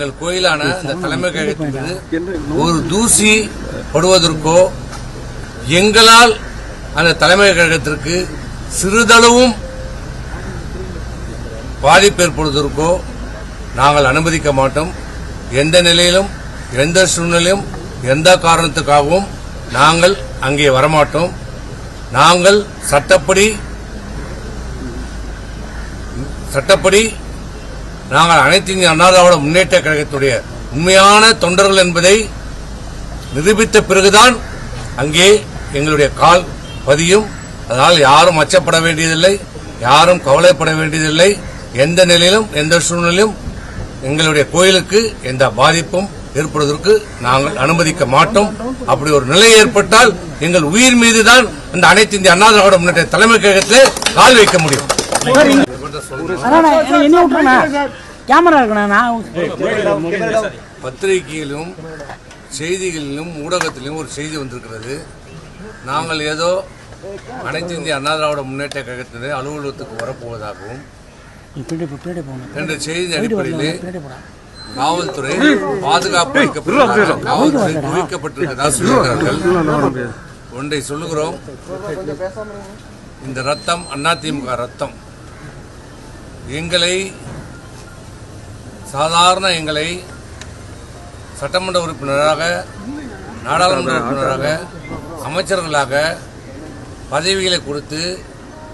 எங்கள் கோயிலான இந்த தலைமை கழகத்திற்கு ஒரு தூசி படுவதற்கோ எங்களால் அந்த தலைமை கழகத்திற்கு சிறிதளவும் பாதிப்பு ஏற்படுவதற்கோ நாங்கள் அனுமதிக்க மாட்டோம். எந்த நிலையிலும் எந்த சூழ்நிலையும் எந்த காரணத்துக்காகவும் நாங்கள் அங்கே வரமாட்டோம். நாங்கள் சட்டப்படி நாங்கள் அனைத்து இந்திய அண்ணா திராவிட முன்னேற்ற கழகத்துடைய உண்மையான தொண்டர்கள் என்பதை நிரூபித்த பிறகுதான் அங்கே எங்களுடைய கால் பதியும். அதனால் யாரும் அச்சப்பட வேண்டியதில்லை, யாரும் கவலைப்பட வேண்டியதில்லை. எந்த நிலையிலும் எந்த சூழ்நிலையும் எங்களுடைய கோயிலுக்கு எந்த பாதிப்பும் ஏற்படுவதற்கு நாங்கள் அனுமதிக்க மாட்டோம். அப்படி ஒரு நிலை ஏற்பட்டால் எங்கள் உயிர் மீதுதான் இந்த அனைத்து இந்திய அண்ணா திராவிட முன்னேற்ற தலைமை கழகத்தில் கால் வைக்க முடியும். பத்திரிகையிலும் செய்திகளிலும் ஊடகத்திலும் ஒரு செய்தி வந்திருக்கிறது. நாங்கள் ஏதோ அனைத்து இந்திய அண்ணா திராவிட முன்னேற்ற கழகத்தினர் அலுவலகத்துக்கு வரப்போவதாகவும் என்ற செய்தி அடிப்படையிலே காவல்துறை பாதுகாப்பு காவல்துறை குவிக்கப்பட்டிருக்கிறதா சொல்லுகிறார்கள். ஒன்றை சொல்லுகிறோம், இந்த ரத்தம் அதிமுக ரத்தம். எங்களை சட்டமன்ற உறுப்பினராக, நாடாளுமன்ற உறுப்பினராக, அமைச்சர்களாக பதவிகளை கொடுத்து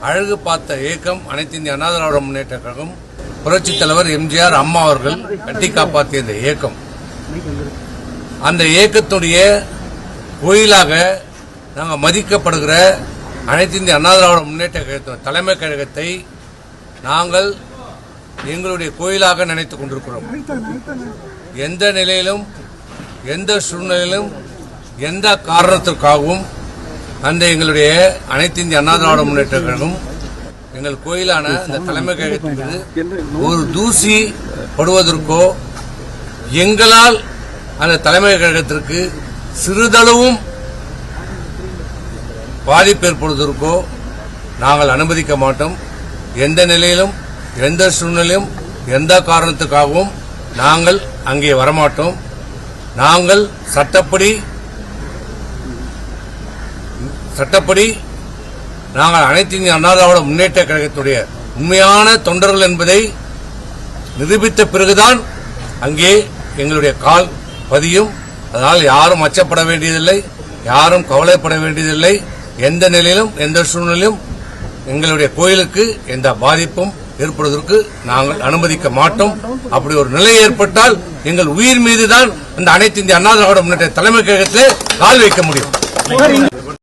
அழகு பார்த்த இயக்கம் அனைத்து இந்திய அண்ணா திராவிட முன்னேற்ற கழகம். புரட்சித் தலைவர் எம்ஜிஆர் அம்மா அவர்கள் கட்டி காப்பாற்றிய இந்த இயக்கம், அந்த இயக்கத்துடைய கோயிலாக நாங்கள் மதிக்கப்படுகிற அனைத்து இந்திய அண்ணா திராவிட முன்னேற்ற கழகத்தின் தலைமை கழகத்தை நாங்கள் எங்களுடைய கோயிலாக நினைத்துக் கொண்டிருக்கிறோம். எந்த நிலையிலும் எந்த சூழ்நிலையிலும் எந்த காரணத்திற்காகவும் அந்த எங்களுடைய அனைத்து இந்திய அண்ணா திராவிட முன்னேற்ற கழகம் எங்கள் கோயிலான இந்த தலைமை கழகத்திற்கு ஒரு தூசி படுவதற்கோ எங்களால் அந்த தலைமை கழகத்திற்கு சிறிதளவும் பாதிப்பு ஏற்படுவதற்கோ நாங்கள் அனுமதிக்க மாட்டோம். எந்த நிலையிலும் எந்த சூழ்நிலையும் எந்த காரணத்துக்காகவும் நாங்கள் அங்கே வரமாட்டோம். நாங்கள் சட்டப்படி நாங்கள் அனைத்து இந்திய அண்ணா திராவிட முன்னேற்ற கழகத்துடைய உண்மையான தொண்டர்கள் என்பதை நிரூபித்த பிறகுதான் அங்கே எங்களுடைய கால் பதியும். அதனால் யாரும் அச்சப்பட வேண்டியதில்லை, யாரும் கவலைப்பட வேண்டியதில்லை. எந்த நிலையிலும் எந்த சூழ்நிலையும் எங்களுடைய கோயிலுக்கு எந்த பாதிப்பும் ஏற்படுவதற்கு நாங்கள் அனுமதிக்க மாட்டோம். அப்படி ஒரு நிலை ஏற்பட்டால் எங்கள் உயிர் மீதுதான் இந்த அனைத்து இந்திய அண்ணா திராவிட முன்னேற்ற தலைமை கழகத்தில் கால் வைக்க முடியும்.